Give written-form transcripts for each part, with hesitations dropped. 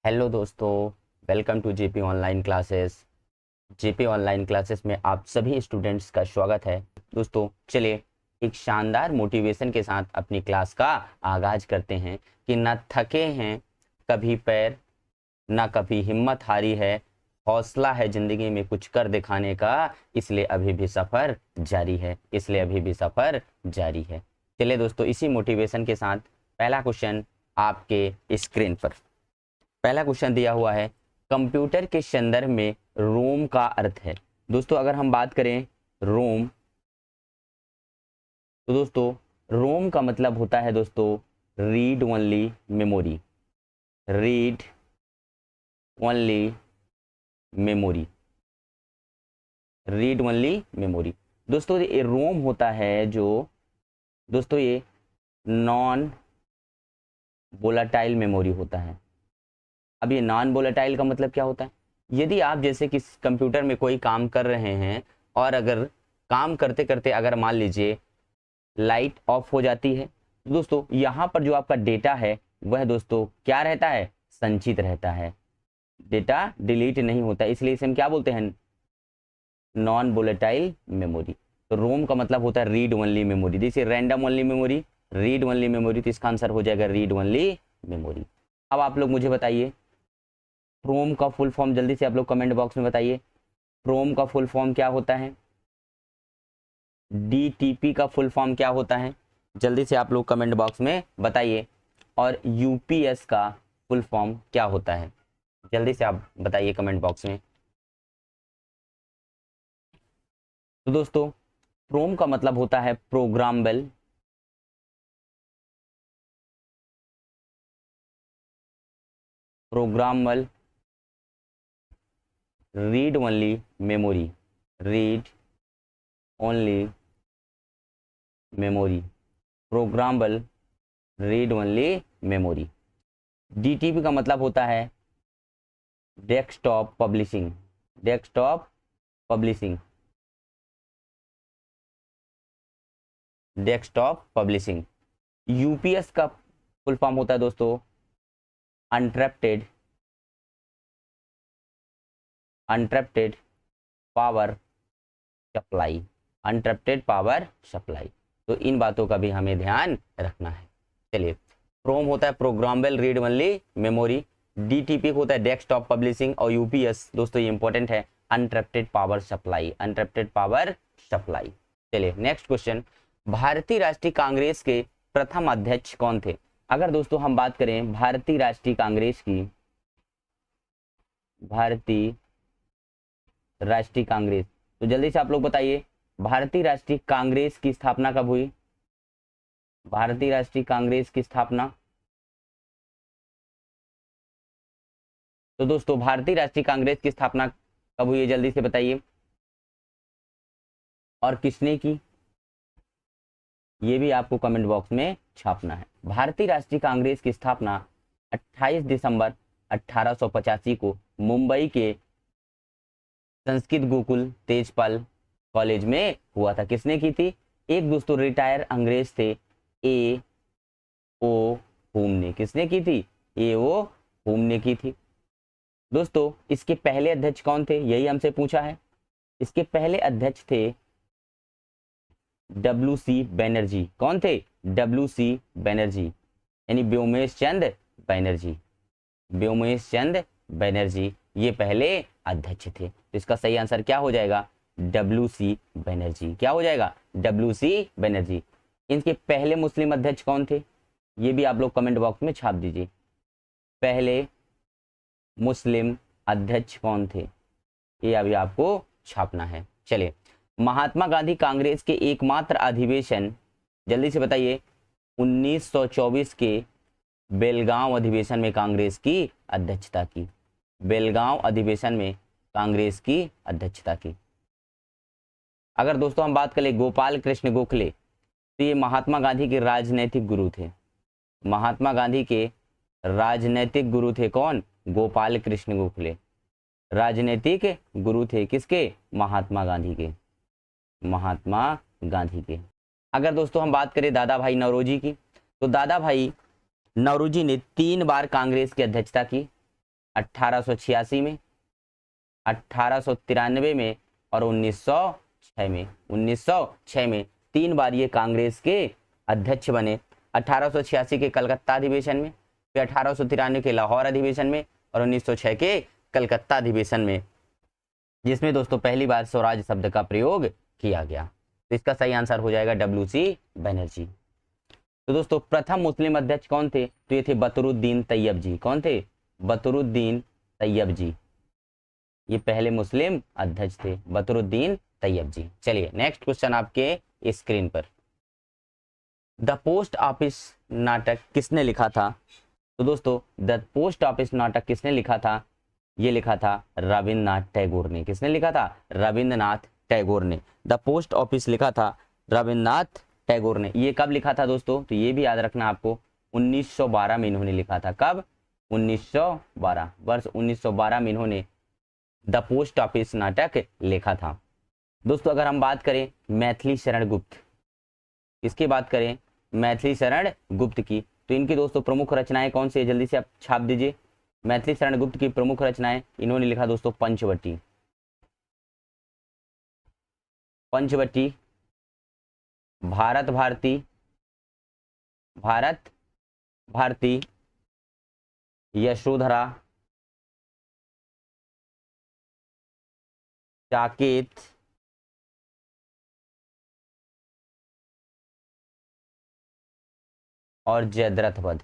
Hello दोस्तों, welcome to JP online classes. JP online classes में आप सभी स्टूडेंट्स का स्वागत है। दोस्तों चलिए एक शानदार मोटिवेशन के साथ अपनी क्लास का आगाज करते हैं कि ना थके हैं कभी पैर, ना कभी हिम्मत हारी है, हौसला है ज़िंदगी में कुछ कर दिखाने का, इसलिए अभी भी सफ़र जारी है, इसलिए अभी भी सफ़र जारी है। चलिए दोस्तों इसी मोटिवेशन के साथ पहला क्वेश्चन आपके स्क्रीन पर। पहला क्वेश्चन दिया हुआ है, कंप्यूटर के संदर्भ में रोम का अर्थ है। दोस्तों अगर हम बात करें रोम, तो दोस्तों रोम का मतलब होता है दोस्तों read only memory. Read only memory, read only memory. दोस्तों ये रोम होता है जो दोस्तों ये नॉन वोलाटाइल मेमोरी होता है। अब ये नॉन वोलेटाइल का मतलब क्या होता है? यदि आप जैसे कि कंप्यूटर में कोई काम कर रहे हैं और अगर काम करते करते अगर मान लीजिए लाइट ऑफ हो जाती है, तो दोस्तों यहाँ पर जो आपका डेटा है वह दोस्तों क्या रहता है? संचित रहता है, डेटा डिलीट नहीं होता, इसलिए इसे हम क्या बोलते हैं? Non volatile memory. तो रोम का मतलब होता है रीड ओनली मेमोरी। जैसे random only memory, read only memory, तो इसका आंसर हो जाएगा रीड ओनली मेमोरी। अब आप लोग मुझे बताइए रोम का फुल फॉर्म, जल्दी से आप लोग कमेंट बॉक्स में बताइए रोम का फुल फॉर्म क्या होता है, डीटीपी का फुल फॉर्म क्या होता है, जल्दी से आप लोग कमेंट बॉक्स में बताइए। और यूपीएस का फुल फॉर्म क्या होता है, जल्दी से आप बताइए कमेंट बॉक्स में। तो दोस्तों रोम का मतलब होता है programmable, programmable read only memory, read only memory, programmable read only memory. DTP का मतलब होता है desktop publishing, desktop publishing, desktop publishing. UPS का फुल फॉर्म होता है दोस्तों अनट्रैप्टेड, अनट्रैप्टेड पावर सप्लाई, अनट्रैप्टेड पावर सप्लाई। तो इन बातों का भी हमें ध्यान रखना है। चलिए प्रोम होता है programmable read only memory, DTP होता है डेस्कटॉप पब्लिशिंग, और यूपीएस दोस्तों ये इंपॉर्टेंट है अनट्रैप्टेड पावर सप्लाई, अनट्रैप्टेड पावर सप्लाई। चलिए नेक्स्ट क्वेश्चन, भारतीय राष्ट्रीय कांग्रेस के प्रथम अध्यक्ष कौन थे? अगर दोस्तों हम बात करें भारतीय राष्ट्रीय कांग्रेस की, भारतीय राष्ट्रीय कांग्रेस, तो जल्दी से आप लोग बताइए भारतीय राष्ट्रीय कांग्रेस की स्थापना कब हुई? भारतीय राष्ट्रीय कांग्रेस की स्थापना, तो दोस्तों भारतीय राष्ट्रीय कांग्रेस की स्थापना कब हुई है, जल्दी से बताइए। और किसने की, ये भी आपको कमेंट बॉक्स में छापना है। भारतीय राष्ट्रीय कांग्रेस की स्थापना 28 दिसंबर 1885 को मुंबई के संस्कृत गुरुकुल तेजपाल कॉलेज में हुआ था। किसने की थी? एक दोस्तों रिटायर अंग्रेज थे ए ओ हुम ने। किसने की थी? ए ओ हुम ने की थी। दोस्तों इसके पहले अध्यक्ष कौन थे, यही हमसे पूछा है। इसके पहले अध्यक्ष थे डब्ल्यू.सी. बनर्जी। कौन थे? डब्ल्यू.सी. बनर्जी, यानी व्योमेश चंद्र बनर्जी, व्योमेश चंद्र बनर्जी ये पहले अध्यक्ष थे। तो इसका सही आंसर क्या हो जाएगा? डब्ल्यू.सी. बनर्जी। क्या हो जाएगा? डब्ल्यू.सी. बनर्जी। इनके पहले मुस्लिम अध्यक्ष कौन थे, ये भी आप लोग कमेंट बॉक्स में छाप दीजिए। पहले मुस्लिम अध्यक्ष कौन थे, ये अभी आपको छापना है। चलिए महात्मा गांधी कांग्रेस के एकमात्र अधिवेशन, जल्दी से बताइए, 1924 के बेलगांव अधिवेशन में कांग्रेस की अध्यक्षता की, बेलगांव अधिवेशन में कांग्रेस की अध्यक्षता की। अगर दोस्तों हम बात करें गोपाल कृष्ण गोखले, तो ये महात्मा गांधी के राजनैतिक गुरु थे। महात्मा गांधी के राजनैतिक गुरु थे कौन? गोपाल कृष्ण गोखले। राजनीतिक गुरु थे किसके? महात्मा गांधी के, महात्मा गांधी के। अगर दोस्तों हम बात करें दादा भाई नौरोजी की, तो दादा भाई नौरोजी ने 3 बार कांग्रेस की अध्यक्षता की। 1886 में, 1893 में और 1906 में। 1906 में 3 बार ये कांग्रेस के अध्यक्ष बने। 1886 के कलकत्ता अधिवेशन में, फिर 1893 के लाहौर अधिवेशन में और 1906 के कलकत्ता अधिवेशन में, जिसमें दोस्तों पहली बार स्वराज शब्द का प्रयोग किया गया। तो इसका सही आंसर हो जाएगा WC बनर्जी। तो दोस्तों प्रथम मुस्लिम अध्यक्ष कौन थे? तो ये थे बदरुद्दीन तैयब जी। कौन थे? बदरुद्दीन तैयब जी। ये पहले मुस्लिम अध्यक्ष थे, बदरुद्दीन तैयब जी। चलिए नेक्स्ट क्वेश्चन आपके स्क्रीन पर। द पोस्ट ऑफिस नाटक किसने लिखा था? तो दोस्तों द पोस्ट ऑफिस नाटक किसने लिखा था? ये लिखा था रविंद्रनाथ टैगोर ने। किसने लिखा था? रविंद्रनाथ टैगोर ने। द पोस्ट ऑफिस लिखा था रविंद्रनाथ टैगोर ने। ये कब लिखा था दोस्तों? तो ये भी याद रखना आपको, 1912 में इन्होंने लिखा था। कब? 1912, वर्ष 1912 में इन्होंने द पोस्ट ऑफिस नाटक लिखा था। दोस्तों अगर हम बात करें मैथिली शरण गुप्त, किसकी बात करें? मैथिली शरण गुप्त की, तो इनकी दोस्तों प्रमुख रचनाएं कौन सी है? जल्दी से आप छाप दीजिए। मैथिली शरण गुप्त की प्रमुख रचनाएं, इन्होंने लिखा दोस्तों पंचवटी। पंचवटी, भारत भारती, भारत भारती, यशोधरा, साकेत, और जयद्रथ वध।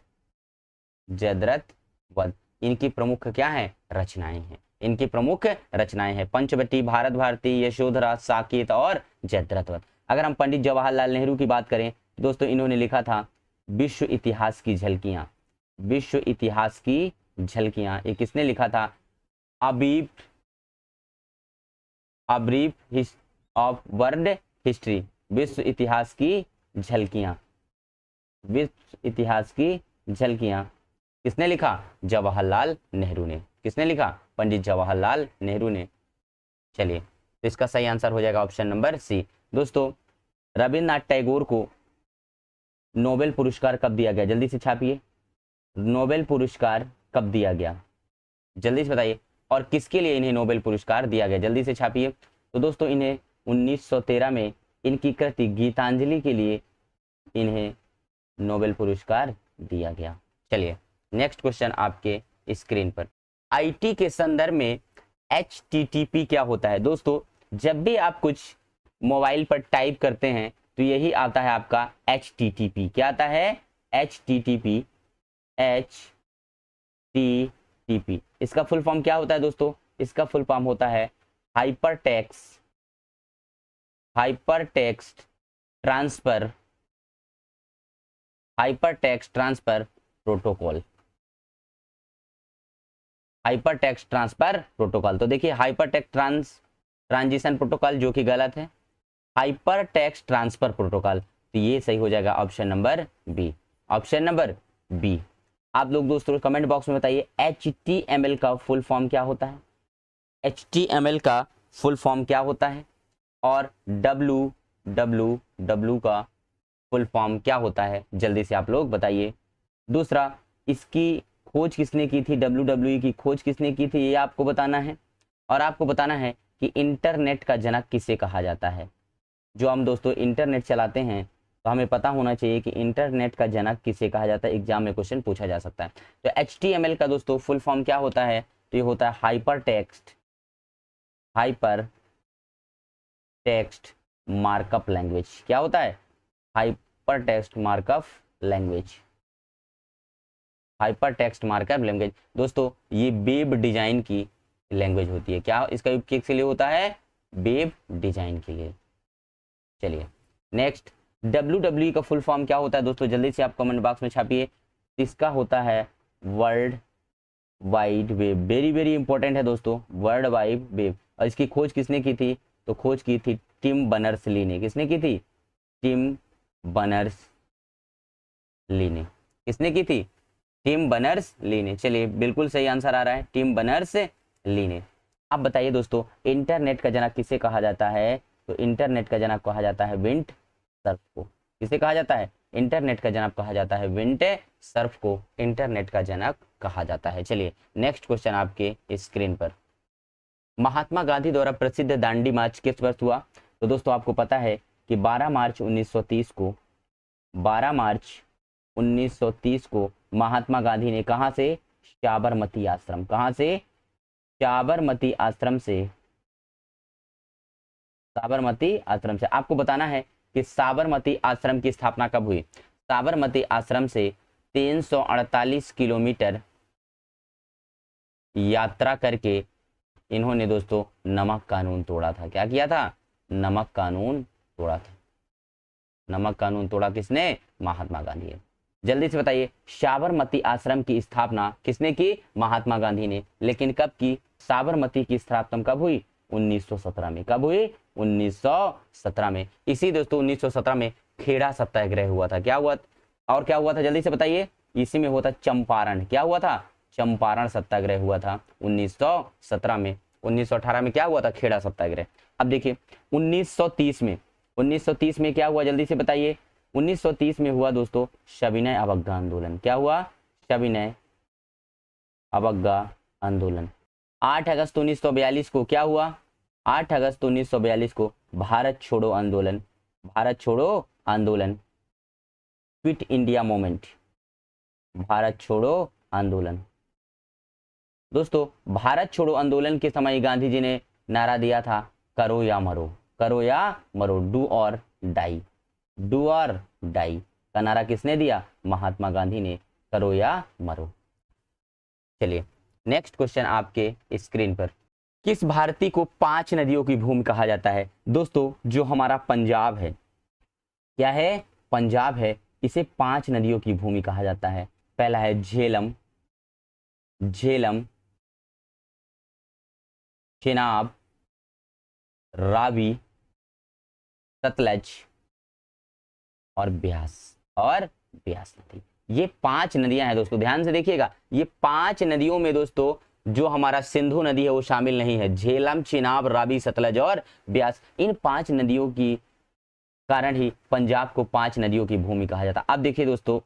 जयद्रथ वध इनकी प्रमुख क्या है? रचनाएं हैं। इनकी प्रमुख रचनाएं हैं पंचवटी, भारत भारती, यशोधरा, साकेत और जयद्रथ वध। अगर हम पंडित जवाहरलाल नेहरू की बात करें दोस्तों, इन्होंने लिखा था विश्व इतिहास की झलकियां। विश्व इतिहास की झलकियां, ये किसने लिखा था? A brief of world history. विश्व इतिहास की झलकियां, विश्व इतिहास की झलकियां किसने लिखा? जवाहरलाल नेहरू ने। किसने लिखा? पंडित जवाहरलाल नेहरू ने। चलिए तो इसका सही आंसर हो जाएगा ऑप्शन नंबर सी। दोस्तों रविंद्रनाथ टैगोर को नोबेल पुरस्कार कब दिया गया? जल्दी से छापिए। नोबेल पुरस्कार कब दिया गया? जल्दी से बताइए। और किसके लिए इन्हें नोबेल पुरस्कार दिया गया? जल्दी से छापिए। तो दोस्तों इन्हें 1913 में इनकी कृति गीतांजलि के लिए इन्हें नोबेल पुरस्कार दिया गया। चलिए नेक्स्ट क्वेश्चन आपके स्क्रीन पर। आईटी के संदर्भ में HTTP क्या होता है? दोस्तों जब भी आप कुछ मोबाइल पर टाइप करते हैं तो यही आता है आपका HTTP। क्या आता है? HTTP। HTTP इसका फुल फॉर्म क्या होता है दोस्तों? इसका फुल फॉर्म होता है hyper text transfer protocol. Hyper text transfer protocol. तो देखिए हाइपर टेक्स्ट ट्रांजिशन प्रोटोकॉल जो कि गलत है, हाइपर टेक्स्ट ट्रांसफर प्रोटोकॉल। तो ये सही हो जाएगा option number B. Option number B. आप लोग दोस्तों कमेंट बॉक्स में बताइए HTML का फुल फॉर्म क्या होता है? HTML का फुल फॉर्म क्या होता है? और www का फुल फॉर्म क्या होता है? जल्दी से आप लोग बताइए। दूसरा, इसकी खोज किसने की थी? WWE की खोज किसने की थी? ये आपको बताना है। और आपको बताना है कि इंटरनेट का जनक किसे कहा जाता है। जो हम दोस्तों इंटरनेट चलाते हैं तो हमें पता होना चाहिए कि इंटरनेट का जनक किसे कहा जाता है। एग्जाम में क्वेश्चन पूछा जा सकता है। तो HTML का दोस्तों फुल फॉर्म क्या होता है? तो ये होता है हाइपर टेक्स्ट मार्कअप लैंग्वेज। क्या होता है? Hyper text markup language. Hyper text markup language दोस्तों ये वेब डिजाइन की लैंग्वेज होती है। क्या इसका उपयोग किसके लिए होता है? वेब डिजाइन के लिए। चलिए नेक्स्ट, WWE का फुल फॉर्म क्या होता है दोस्तों? जल्दी से आप कमेंट बॉक्स में छापिए। इसका होता है world wide web. Very very important है दोस्तों, वर्ल्ड वाइड वेब। और इसकी खोज किसने की थी? तो खोज की थी टिम बर्नर्स-ली ने। किसने की थी? टिम बर्नर्स-ली ने। किसने की थी? टिम बर्नर्स-ली ने। चलिए बिल्कुल सही आंसर आ रहा है, टिम बर्नर्स-ली ने। अब बताइए दोस्तों इंटरनेट का जनक किसे कहा जाता है? तो इंटरनेट का जनक कहा जाता है विंड सर्फ को। किसे कहा जाता है? इंटरनेट का जनक कहा जाता है विंड सर्फ को इंटरनेट का जनक कहा जाता है। चलिए नेक्स्ट क्वेश्चन आपके स्क्रीन पर, महात्मा गांधी द्वारा प्रसिद्ध दांडी मार्च किस वर्ष हुआ? तो दोस्तों आपको पता है कि 12 मार्च 1930 को 12 मार्च 1930 को महात्मा गांधी ने कहां से? साबरमती आश्रम। कहां से? साबरमती आश्रम से। साबरमती आश्रम से। आपको बताना है कि साबरमती आश्रम की स्थापना कब हुई? साबरमती आश्रम से 348 किलोमीटर यात्रा करके इन्होंने दोस्तों नमक कानून तोड़ा था। क्या किया था? नमक कानून तोड़ा था। नमक कानून तोड़ा किसने? महात्मा गांधी ने। जल्दी से बताइए, साबरमती आश्रम की स्थापना किसने की? महात्मा गांधी ने। लेकिन कब की? साबरमती की स्थापना कब हुई? 1917 में। कब हुई? 1917 में। इसी दोस्तों 1917 में खेड़ा सत्याग्रह हुआ था। क्या हुआ? और क्या हुआ था? जल्दी से बताइए। इसी में हुआ था चंपारण। क्या हुआ था? चंपारण सत्याग्रह हुआ था 1917 में। 1918 में क्या हुआ था? खेड़ा सत्याग्रह। अब देखिए 1930 में क्या हुआ? जल्दी से बताइए। 1930 में हुआ दोस्तों सविनय अवज्ञा आंदोलन। क्या हुआ? सविनय अवज्ञा आंदोलन। 8 अगस्त 1942 को क्या हुआ? 8 अगस्त 1942 को भारत छोड़ो आंदोलन। भारत छोड़ो आंदोलन, क्विट इंडिया मूवमेंट। भारत छोड़ो आंदोलन। दोस्तों भारत छोड़ो आंदोलन के समय गांधी जी ने नारा दिया था करो या मरो। करो या मरो, डू और डाई। डू और डाई का नारा किसने दिया? महात्मा गांधी ने। करो या मरो। चलिए नेक्स्ट क्वेश्चन आपके स्क्रीन पर, किस भारतीय को 5 नदियों की भूमि कहा जाता है? दोस्तों जो हमारा पंजाब है, क्या है? पंजाब है, इसे 5 नदियों की भूमि कहा जाता है। पहला है झेलम, झेलम, चेनाब, रावी, सतलज और ब्यास। और ब्यास नदी। ये 5 नदियां हैं दोस्तों, ध्यान से देखिएगा। ये 5 नदियों में दोस्तों जो हमारा सिंधु नदी है वो शामिल नहीं है। झेलम, चिनाब, रावी, सतलज और ब्यास, इन 5 नदियों की कारण ही पंजाब को 5 नदियों की भूमि कहा जाता है। अब देखिए दोस्तों,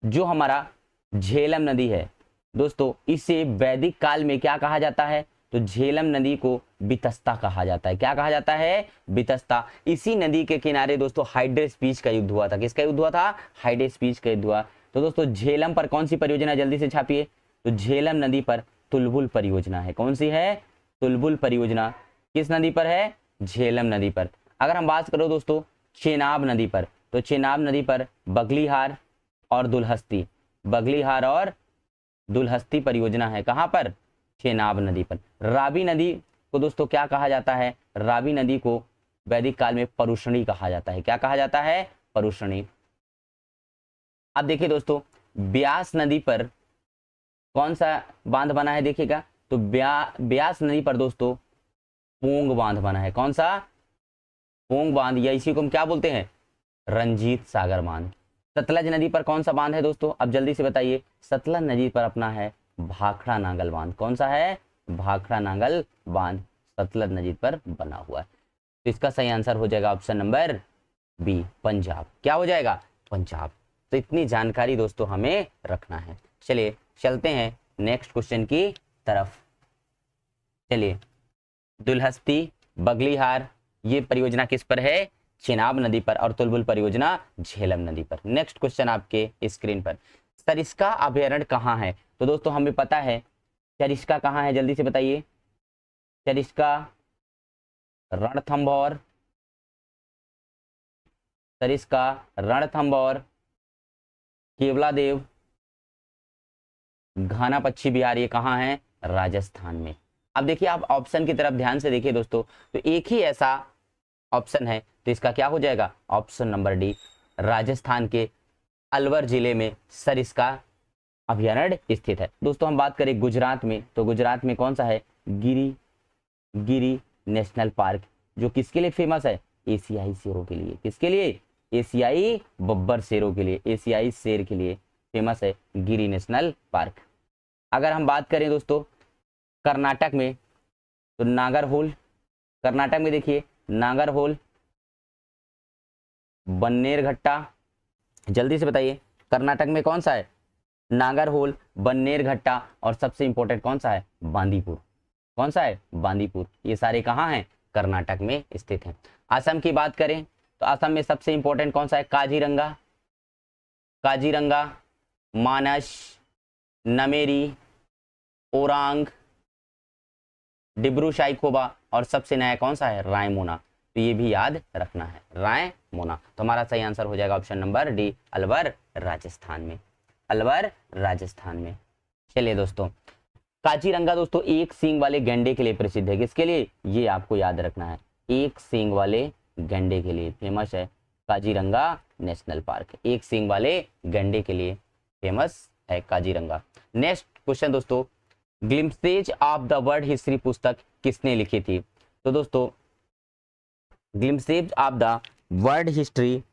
जो हमारा झेलम नदी है दोस्तों, इसे वैदिक काल में क्या कहा जाता है? तो झेलम नदी को वितस्ता कहा जाता है। क्या कहा जाता है? वितस्ता। इसी नदी के किनारे दोस्तों हाइड्रोस्पीच का युद्ध हुआ था। किसका युद्ध हुआ था? हाइड्रोस्पीच का युद्ध हुआ। तो दोस्तों झेलम पर कौन सी परियोजना? जल्दी से छापिए। तो झेलम नदी पर तुलबुल परियोजना है। कौन सी है? तुलबुल परियोजना। किस नदी पर है? झेलम नदी पर। अगर हम बात करो दोस्तों चेनाब नदी पर, तो चेनाब नदी पर बगलीहार और दुलहस्ती, बगलीहार और दुलहस्ती परियोजना है। कहां पर? चेनाब नदी पर। रावी नदी को दोस्तों क्या कहा जाता है? रावी नदी को वैदिक काल में परुषणी कहा जाता है। क्या कहा जाता है? परुषणी। अब देखिए दोस्तों, ब्यास नदी पर कौन सा बांध बना है? देखिएगा तो ब्यास नदी पर दोस्तों पोंग बांध बना है। कौन सा? पोंग बांध, या इसी को हम क्या बोलते हैं? रंजीत सागर बांध। सतलज नदी पर कौन सा बांध है दोस्तों? अब जल्दी से बताइए। सतलज नदी पर अपना है भाखड़ा नांगल बांध। कौन सा है? भाखड़ा नांगल बांध सतलज नदी पर बना हुआ है। तो इसका सही आंसर हो जाएगा ऑप्शन नंबर बी, पंजाब। क्या हो जाएगा? पंजाब। तो इतनी जानकारी दोस्तों हमें रखना है। चलिए चलते हैं नेक्स्ट क्वेश्चन की तरफ। चलिए, दुलहस्ती, बगलीहार, ये परियोजना किस पर है? चेनाब नदी पर। और तुलबुल परियोजना झेलम नदी पर। नेक्स्ट क्वेश्चन आपके स्क्रीन पर, सरिस्का अभयारण्य कहाँ है? तो दोस्तों हमें पता है सरिस्का कहाँ है, जल्दी से बताइए। सरिस्का रणथंभौर, सरिस्का रणथंभौर, केवलादेव, घाना पक्षी बिहार, ये कहाँ है? राजस्थान में। अब देखिए आप ऑप्शन की तरफ ध्यान से देखिए दोस्तों, तो एक ही ऐसा ऑप्शन है, तो इसका क्या हो जाएगा? ऑप्शन नंबर डी, राजस्थान के अलवर जिले में सरिस्का अभयारण्य स्थित है। दोस्तों हम बात करें गुजरात में, तो गुजरात में कौन सा है? गिरी नेशनल पार्क, जो किसके लिए फेमस है? एशियाई शेरों के लिए। किसके लिए? एशियाई बब्बर शेरों के लिए, एशियाई शेर के लिए फेमस है गिरी नेशनल पार्क। अगर हम बात करें दोस्तों कर्नाटक में, तो नागरहोल, कर्नाटक में देखिए नागरहोल, बन्नेरघट्टा, जल्दी से बताइए कर्नाटक में कौन सा है? नागरहोल, बन्नेरघट्टा और सबसे इंपॉर्टेंट कौन सा है, बांदीपुर। कौन सा है, बांदीपुर। ये सारे कहाँ हैं, कर्नाटक में स्थित हैं। असम की बात करें तो असम में सबसे इंपॉर्टेंट कौन सा है, काजीरंगा, काजीरंगा, मानस, नमेरी, ओरांग, डिब्रू साइखोवा और सबसे नया कौन सा है, रायमोना। तो ये भी याद रखना है, रायमोना। तो हमारा सही आंसर हो जाएगा option number D, Alwar Rajasthan में, अलवर राजस्थान में। चलिए दोस्तों, काजीरंगा दोस्तों एक सींग वाले गैंडे के लिए प्रसिद्ध है। किसके लिए, ये आपको याद रखना है, एक सींग वाले गैंडे के लिए फेमस है काजीरंगा नेशनल पार्क। एक सींग वाले गैंडे के लिए फेमस है काजीरंगा। नेक्स्ट क्वेश्चन दोस्तों, glimpses of the world history पुस्तक किसने लिखी थी। तो दोस्तों glimpses of the world history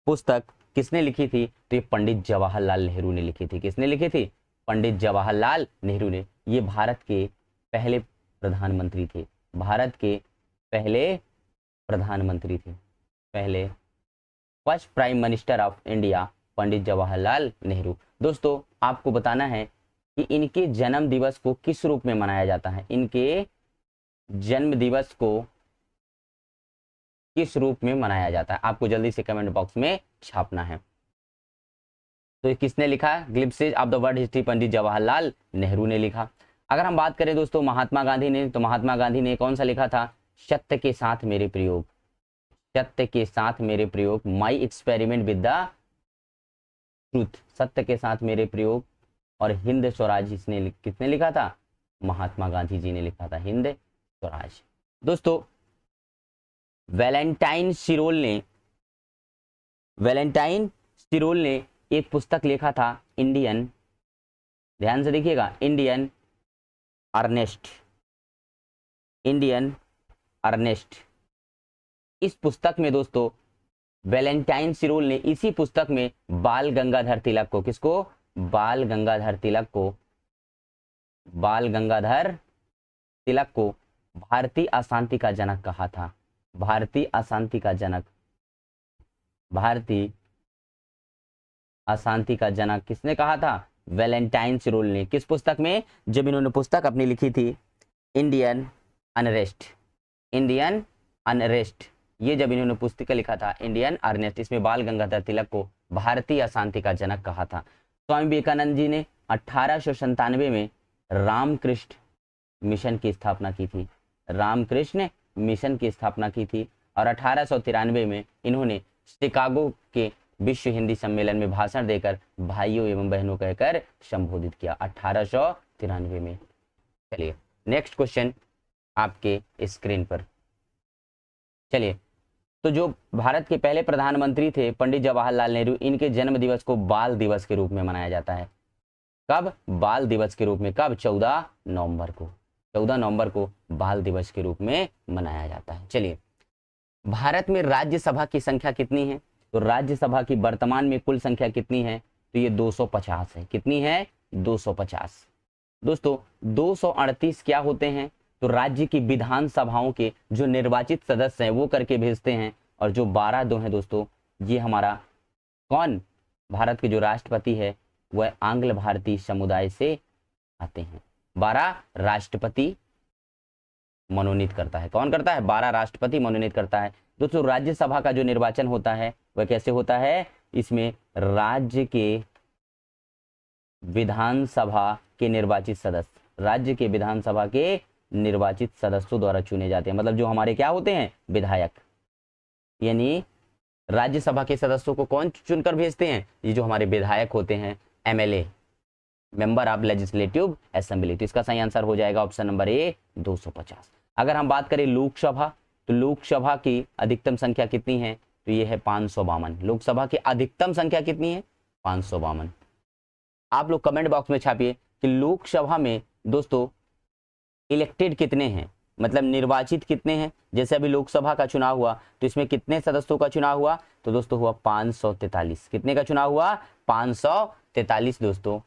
पुस्तक किसने लिखी थी, तो ये पंडित जवाहरलाल नेहरू ने लिखी थी। किसने लिखी थी, पंडित जवाहरलाल नेहरू ने। ये भारत के पहले प्रधानमंत्री थे, भारत के पहले प्रधानमंत्री थे, पहले first prime minister of India Pandit Jawaharlal Nehru. दोस्तों आपको बताना है कि इनके जन्म दिवस को किस रूप में मनाया जाता है, इनके जन्म दिवस को किस रूप में मनाया जाता है, आपको जल्दी से कमेंट बॉक्स में छापना है। तो ये किसने लिखा, glimpses of the world history पंडित जवाहरलाल नेहरू ने लिखा। अगर हम बात करें दोस्तों महात्मा गांधी ने, तो महात्मा गांधी ने कौन सा लिखा था, सत्य के साथ मेरे प्रयोग, सत्य के साथ मेरे प्रयोग, my experiment with the truth, सत्य के साथ मेरे प्रयोग। और हिंद स्वराज इसने किसने लिखा था, महात्मा गांधी जी ने लिखा था, हिंद स्वराज। दोस्तों वैलेंटाइन सिरोल ने एक पुस्तक लिखा था इंडियन, ध्यान से देखिएगा, इंडियन अर्नेस्ट। इस पुस्तक में दोस्तों वैलेंटाइन सिरोल ने इसी पुस्तक में बाल गंगाधर तिलक को, किसको, बाल गंगाधर तिलक को भारतीय अशांति का जनक कहा था। भारतीय अशांति का जनक किसने कहा था, वैलेंटाइन सिरोल ने। किस पुस्तक में, जब इन्होंने पुस्तक अपनी लिखी थी इंडियन अनरेस्ट, ये जब इन्होंने पुस्तक लिखा था इंडियन अनरेस्ट, इसमें बाल गंगाधर तिलक को भारतीय अशांति का जनक कहा था। स्वामी विवेकानंद जी ने 1897 में रामकृष्ण मिशन की स्थापना की थी, रामकृष्ण मिशन की स्थापना की थी। और 1893 में इन्होंने शिकागो के विश्व हिंदी सम्मेलन में भाषण देकर भाइयों एवं बहनों कहकर संबोधित किया, 1893 में। चलिए नेक्स्ट क्वेश्चन आपके स्क्रीन पर। चलिए, तो जो भारत के पहले प्रधानमंत्री थे पंडित जवाहरलाल नेहरू, इनके जन्म दिवस को बाल दिवस के रूप में मनाया जाता है। कब, बाल दिवस के रूप में। कब, 14 नवंबर को, 14 नवंबर को बाल दिवस के रूप में मनाया जाता है। चलिए, भारत में राज्यसभा की संख्या कितनी है, तो राज्यसभा की वर्तमान में कुल संख्या कितनी है, तो ये 250 है। कितनी है, 250। दोस्तों 238 क्या होते हैं, तो राज्य की विधानसभाओं के जो निर्वाचित सदस्य हैं वो करके भेजते हैं। और जो 12 दो हैं दोस्तों, ये हमारा कौन, भारत के जो राष्ट्रपति है वह आंग्ल भारतीय समुदाय से आते हैं। 12 राष्ट्रपति मनोनीत करता है। कौन करता है, 12 राष्ट्रपति मनोनीत करता है। दोस्तों राज्यसभा का जो निर्वाचन होता है वह कैसे होता है, इसमें राज्य के विधानसभा के निर्वाचित सदस्य, राज्य के विधानसभा के निर्वाचित सदस्यों द्वारा चुने जाते हैं। मतलब जो हमारे क्या होते हैं, विधायक, यानी राज्यसभा के सदस्यों को कौन चुनकर भेजते हैं, ये जो हमारे विधायक होते हैं, MLA, member of legislative assembly. तो इसका सही आंसर हो जाएगा ऑप्शन नंबर ए, 250। अगर हम बात करें लोकसभा, तो लोकसभा की अधिकतम संख्या कितनी है, तो ये है 552। लोकसभा की अधिकतम संख्या कितनी है, 552। आप लोग कमेंट बॉक्स में छापिए कि लोकसभा में दोस्तों इलेक्टेड कितने हैं, मतलब निर्वाचित कितने हैं। जैसे अभी लोकसभा का चुनाव हुआ तो इसमें कितने सदस्यों का चुनाव हुआ, तो दोस्तों हुआ 543। कितने का चुनाव हुआ, 543 दोस्तों।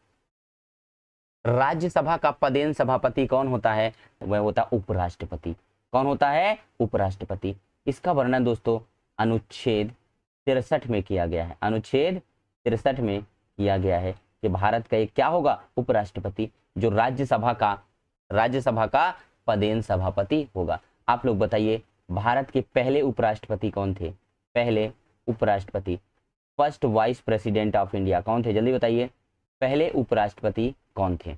राज्यसभा का पदेन सभापति कौन होता है, वह होता है उपराष्ट्रपति। कौन होता है, उपराष्ट्रपति। इसका वर्णन दोस्तों अनुच्छेद 63 में किया गया है। अनुच्छेद 63 में किया गया है कि कि भारत का एक क्या होगा, उपराष्ट्रपति, जो राज्यसभा का पदेन सभापति होगा। आप लोग बताइए भारत के पहले उपराष्ट्रपति कौन थे? पहले उपराष्ट्रपति, first vice president of India कौन थे? जल्दी बताइए, पहले उपराष्ट्रपति कौन थे?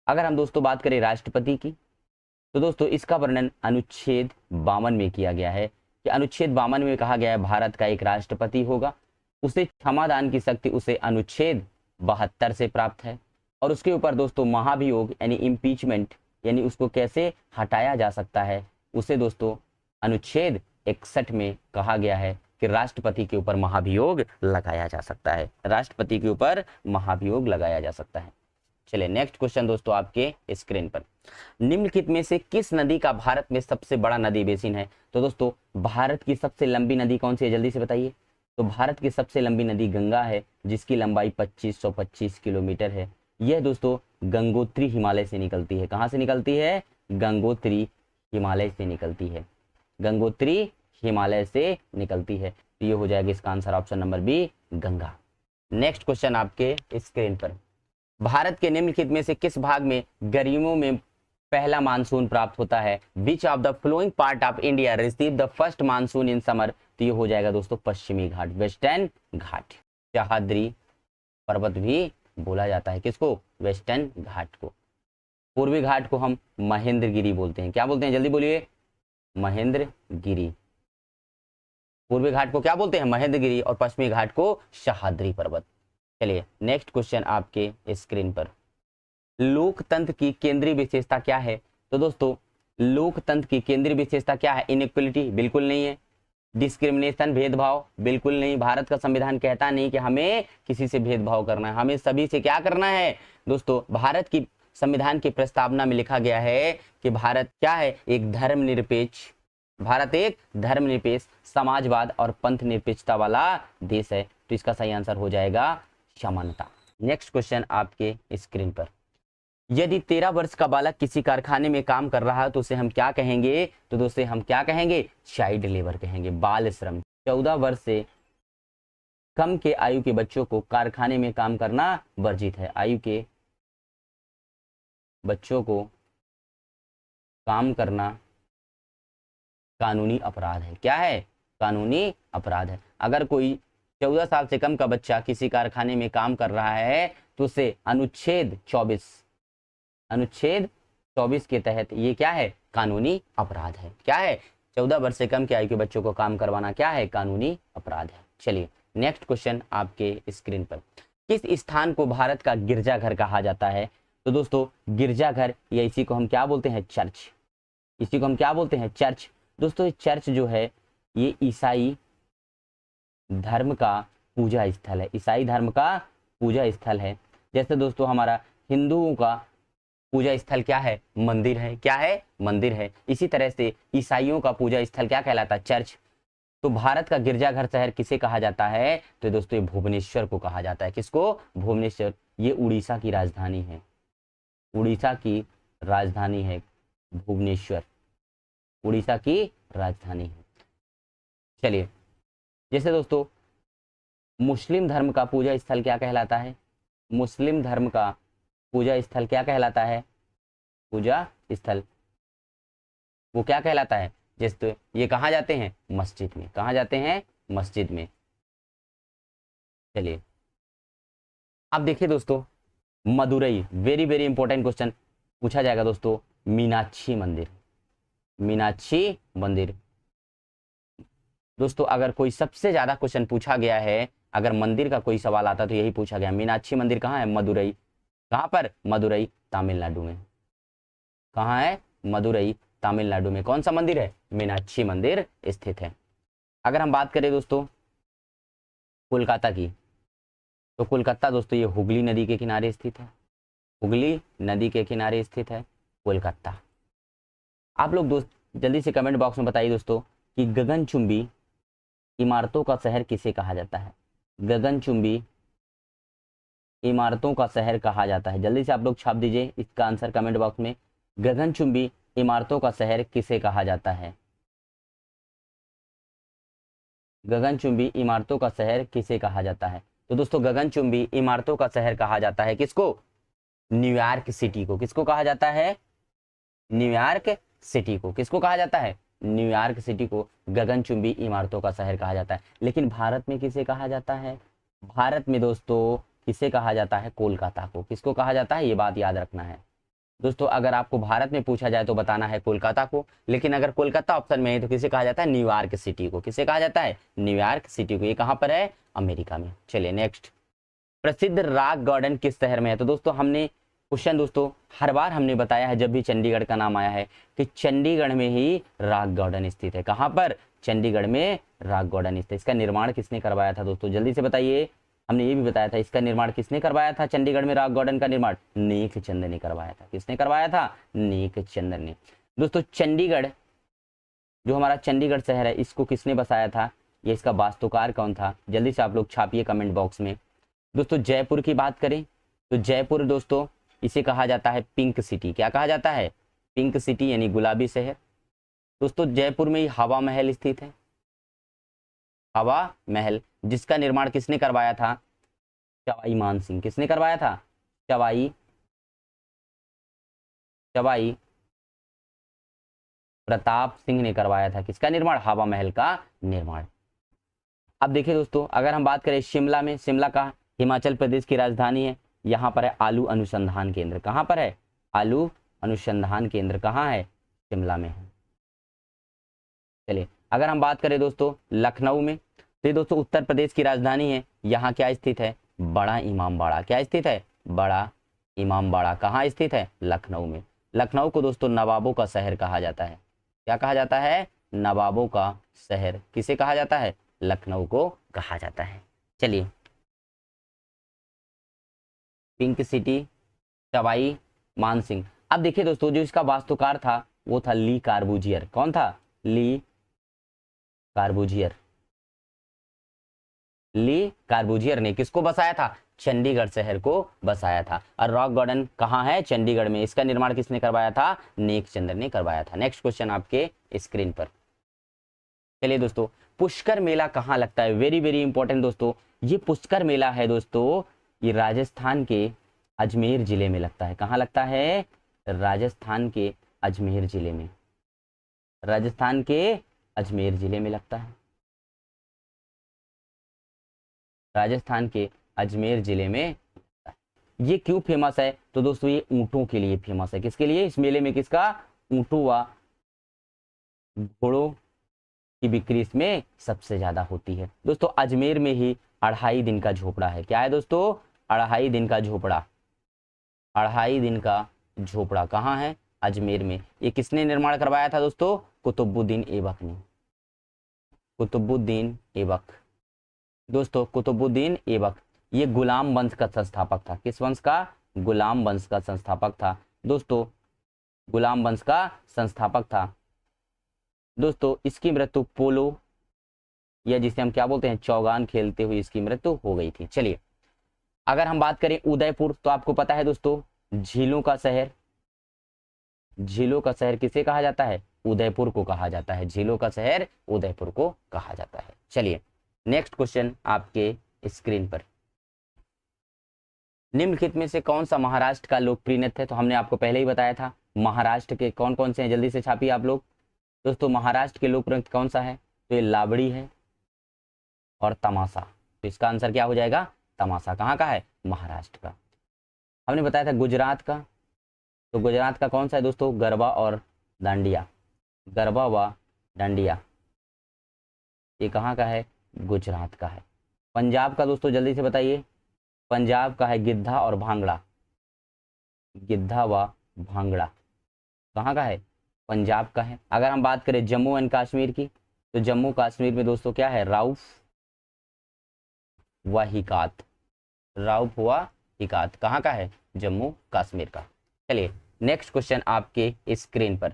अगर हम दोस्तों बात करें राष्ट्रपति की, तो दोस्तों इसका वर्णन अनुच्छेद 52 में किया गया है कि अनुच्छेद 52 में कहा गया है भारत का एक राष्ट्रपति होगा, उसे क्षमादान की शक्ति उसे अनुच्छेद 72 से प्राप्त है, और उसके ऊपर दोस्तों महाभियोग यानी इम्पीचमेंट यानी उसको कैसे हटाया जा सकता है, उसे दोस्तों अनुच्छेद 61 में कहा गया है कि राष्ट्रपति के ऊपर महाभियोग लगाया जा सकता है, राष्ट्रपति के ऊपर महाभियोग लगाया जा सकता है। चलिए नेक्स्ट क्वेश्चन दोस्तों आपके स्क्रीन पर, निम्नलिखित में से किस नदी का भारत में सबसे बड़ा नदी बेसिन है? तो दोस्तों भारत की सबसे लंबी नदी कौन सी है, जल्दी से बताइए। तो भारत की सबसे लंबी नदी गंगा है, जिसकी लंबाई 2525 किलोमीटर है। यह दोस्तों गंगोत्री हिमालय से निकलती है। कहाँ से निकलती है? गंगोत्री हिमालय से निकलती है, गंगोत्री हिमालय से निकलती है। तो ये हो जाएगा इसका answer option number B, Ganga. Next question आपके स्क्रीन पर, भारत के निम्नलिखित में से किस भाग में गर्मियों में पहला मानसून प्राप्त होता है? Which of the flowing part of India receive the first monsoon in summer? तो ये हो जाएगा दोस्तों पश्चिमी घाट, वेस्टर्न घाट। सह्याद्री पर्वत भी बोला जाता है किसको? वेस्टर्न घाट को। पूर्वी घाट को हम महेंद्रगिरी बोलते हैं। क्या बोलते हैं? जल्दी बोलिए, महेंद्रगिरी। पूर्वी घाट को क्या बोलते हैं? महेंद्रगिरी। और पश्चिमी घाट को सह्याद्री पर्वत। चलिए नेक्स्ट क्वेश्चन आपके स्क्रीन पर, लोकतंत्र की केंद्रीय विशेषता क्या है? तो दोस्तों लोकतंत्र की केंद्रीय विशेषता क्या है? इनइक्वलिटी? बिल्कुल नहीं है। डिस्क्रिमिनेशन, भेदभाव? बिल्कुल नहीं। भारत का संविधान कहता नहीं कि हमें किसी से भेदभाव करना है, हमें सभी से क्या करना है दोस्तों? भारत की संविधान की प्रस्तावना में लिखा गया है कि भारत क्या है? एक धर्मनिरपेक्ष, भारत एक धर्मनिरपेक्ष, समाजवाद और पंथ निरपेक्षता वाला देश है। तो इसका सही आंसर हो जाएगा समानता। नेक्स्ट क्वेश्चन आपके स्क्रीन पर, यदि 13 वर्ष का बालक किसी कारखाने में काम कर रहा है तो उसे हम क्या कहेंगे? तो दोस्तों हम क्या कहेंगे? चाइल्ड लेबर कहेंगे, बाल श्रम। 14 वर्ष से कम के आयु के बच्चों को कारखाने में काम करना वर्जित है। आयु के बच्चों को काम करना कानूनी अपराध है। क्या है? कानूनी अपराध है। अगर कोई 14 साल से कम का बच्चा किसी कारखाने में काम कर रहा है तो उसे अनुच्छेद 24 के तहत ये क्या है? कानूनी अपराध है। क्या है? 14 वर्ष से कम की आयु के बच्चों को काम करवाना क्या है? कानूनी अपराध है। चलिए नेक्स्ट क्वेश्चन आपके स्क्रीन पर, किस स्थान को भारत का गिरजाघर कहा जाता है? तो दोस्तों गिरजाघर या इसी को हम क्या बोलते हैं? चर्च। इसी को हम क्या बोलते हैं? चर्च। दोस्तों चर्च जो है ये ईसाई धर्म का पूजा स्थल है, ईसाई धर्म का पूजा स्थल है। जैसे दोस्तों हमारा हिंदुओं का पूजा स्थल क्या है? मंदिर है। क्या है? मंदिर है। इसी तरह से ईसाइयों का पूजा स्थल क्या कहलाता है? चर्च। तो भारत का गिरजाघर शहर किसे कहा जाता है? तो दोस्तों ये भुवनेश्वर को कहा जाता है। किसको? भुवनेश्वर। ये उड़ीसा की राजधानी है, उड़ीसा की राजधानी है भुवनेश्वर, उड़ीसा की राजधानी है। चलिए जैसे दोस्तों मुस्लिम धर्म का पूजा स्थल क्या कहलाता है? मुस्लिम धर्म का पूजा स्थल क्या कहलाता है? पूजा स्थल वो क्या कहलाता है? जैसे ये कहाँ जाते हैं? मस्जिद में। कहाँ जाते हैं? मस्जिद में। चलिए अब देखिए दोस्तों Madurai, very very important question पूछा जाएगा दोस्तों। मीनाक्षी मंदिर, मीनाक्षी मंदिर दोस्तों अगर कोई सबसे ज्यादा क्वेश्चन पूछा गया है, अगर मंदिर का कोई सवाल आता तो यही पूछा गया। मीनाक्षी मंदिर कहाँ है? मदुरई। कहाँ पर? मदुरई तमिलनाडु में। कहाँ है? मदुरई तमिलनाडु में। कौन सा मंदिर है? मीनाक्षी मंदिर स्थित है। अगर हम बात करें दोस्तों कोलकाता की, तो कोलकाता दोस्तों ये हुगली नदी के किनारे स्थित है, हुगली नदी के किनारे स्थित है कोलकाता। आप लोग दोस्त जल्दी से कमेंट बॉक्स में बताइए दोस्तों कि गगनचुंबी इमारतों का शहर किसे कहा जाता है? गगनचुंबी इमारतों का शहर कहा जाता है। जल्दी से आप लोग छाप दीजिए इसका आंसर कमेंट बॉक्स में। गगनचुंबी इमारतों का शहर किसे कहा जाता है? गगनचुंबी इमारतों का शहर किसे कहा जाता है? तो दोस्तों गगनचुंबी इमारतों का शहर कहा जाता है किसको? न्यूयॉर्क सिटी को। किसको कहा जाता है? न्यूयॉर्क सिटी को। किसको कहा जाता है? न्यूयॉर्क सिटी को गगनचुंबी इमारतों का शहर कहा जाता है। लेकिन भारत में किसे कहा जाता है? भारत में दोस्तों किसे कहा जाता है? कोलकाता को। किसको कहा जाता है? ये बात याद रखना है दोस्तों। अगर आपको भारत में पूछा जाए तो बताना है कोलकाता को, लेकिन अगर कोलकाता ऑप्शन में है तो किसे कहा जाता है? न्यूयॉर्क सिटी को। किसे कहा जाता है? न्यूयॉर्क सिटी को। ये कहाँ पर है? अमेरिका में। चलिए नेक्स्ट, प्रसिद्ध रॉक गार्डन किस शहर में है? तो दोस्तों हमने क्वेश्चन दोस्तों हर बार हमने बताया है जब भी चंडीगढ़ का नाम आया है कि चंडीगढ़ में ही रॉक गार्डन स्थित है। कहाँ पर? चंडीगढ़ में रॉक गार्डन स्थित है। इसका निर्माण किसने करवाया था दोस्तों? जल्दी से बताइए। हमने ये भी बताया था इसका निर्माण किसने करवाया था? चंडीगढ़ में रॉक गार्डन का निर्माण नेक चंद ने करवाया था। किसने करवाया था? नेक चंद ने। दोस्तों चंडीगढ़, जो हमारा चंडीगढ़ शहर है, इसको किसने बसाया था? ये इसका वास्तुकार कौन था? जल्दी से आप लोग छापिए कमेंट बॉक्स में। दोस्तों जयपुर की बात करें तो जयपुर दोस्तों इसे कहा जाता है पिंक सिटी। क्या कहा जाता है? पिंक सिटी यानी गुलाबी शहर। दोस्तों जयपुर में ही हवा महल स्थित है। हवा महल, जिसका निर्माण किसने करवाया था? सवाई मानसिंह। किसने करवाया था? सवाई प्रताप सिंह ने करवाया था। किसका निर्माण? हवा महल का निर्माण। अब देखिए दोस्तों, अगर हम बात करें शिमला में, शिमला का हिमाचल प्रदेश की राजधानी है। यहाँ पर है आलू अनुसंधान केंद्र। कहाँ पर है? आलू अनुसंधान केंद्र कहाँ है? शिमला में है। चलिए अगर हम बात करें दोस्तों लखनऊ में, तो ये दोस्तों उत्तर प्रदेश की राजधानी है। यहाँ क्या स्थित है? बड़ा इमामबाड़ा। क्या स्थित है? बड़ा इमामबाड़ा। कहाँ स्थित है? लखनऊ में। लखनऊ को दोस्तों नवाबों का शहर कहा जाता है। क्या कहा जाता है? नवाबों का शहर। किसे कहा जाता है? लखनऊ को कहा जाता है। चलिए पिंक सिटी, सवाई मानसिंह। अब देखिए दोस्तों जो इसका वास्तुकार था वो था ली कार्बूजियर। कौन था? ली कार्बूजियर। ली कार्बूजियर ने किसको बसाया था? चंडीगढ़ शहर को बसाया था। और रॉक गार्डन कहाँ है? चंडीगढ़ में। इसका निर्माण किसने करवाया था? नेक चंद ने करवाया था। नेक्स्ट क्वेश्चन आपके स्क्रीन पर। चलिए दोस्तों, पुष्कर मेला कहाँ लगता है? वेरी वेरी इंपॉर्टेंट दोस्तों, ये पुष्कर मेला है दोस्तों, ये राजस्थान के अजमेर जिले में लगता है। कहाँ लगता है? राजस्थान के अजमेर जिले में। राजस्थान के अजमेर जिले में लगता है। राजस्थान के अजमेर जिले में। ये क्यों फेमस है? तो दोस्तों ये ऊंटों के लिए फेमस है। किसके लिए? इस मेले में किसका? ऊंटों व घोड़ों की बिक्री इसमें सबसे ज्यादा होती है। दोस्तों अजमेर में ही 2.5 दिन का झोपड़ा है। क्या है दोस्तों? 2.5 दिन का झोपड़ा। 2.5 दिन का झोपड़ा कहाँ है? अजमेर में। ये किसने निर्माण करवाया था दोस्तों? कुतुबुद्दीन ऐबक ने। कुतुबुद्दीन ऐबक। दोस्तों कुतुबुद्दीन ऐबक ये गुलाम वंश का संस्थापक था। किस वंश का? गुलाम वंश का संस्थापक था। दोस्तों गुलाम वंश का संस्थापक था। दोस्तों इसकी मृत्यु पोलो या जिसे हम क्या बोलते हैं चौगान खेलते हुए इसकी मृत्यु हो गई थी। चलिए अगर हम बात करें उदयपुर, तो आपको पता है दोस्तों झीलों का शहर। झीलों का शहर किसे कहा जाता है? उदयपुर को कहा जाता है। झीलों का शहर उदयपुर को कहा जाता है। चलिए नेक्स्ट क्वेश्चन आपके स्क्रीन पर। निम्नलिखित में से कौन सा महाराष्ट्र का लोकप्रिय नृत्य है? तो हमने आपको पहले ही बताया था। महाराष्ट्र के कौन कौन से हैं? जल्दी से छापिए आप लोग। दोस्तों महाराष्ट्र के लोकप्रिय नृत्य कौन सा है? तो ये लावड़ी है और तमाशा। तो इसका आंसर क्या हो जाएगा? तमाशा। कहाँ का है? महाराष्ट्र का। हमने बताया था गुजरात का, तो गुजरात का कौन सा है दोस्तों? गरबा और डांडिया। गरबा व डांडिया ये कहाँ का है? गुजरात का है। पंजाब का दोस्तों जल्दी से बताइए। पंजाब का है गिद्धा और भांगड़ा। गिद्धा व भांगड़ा कहाँ का है? पंजाब का है। अगर हम बात करें जम्मू एंड कश्मीर की, तो जम्मू कश्मीर में दोस्तों क्या है? राउफ व हिकात। राउफ व हिकात कहाँ का है? जम्मू कश्मीर का। चलिए नेक्स्ट क्वेश्चन आपके स्क्रीन पर।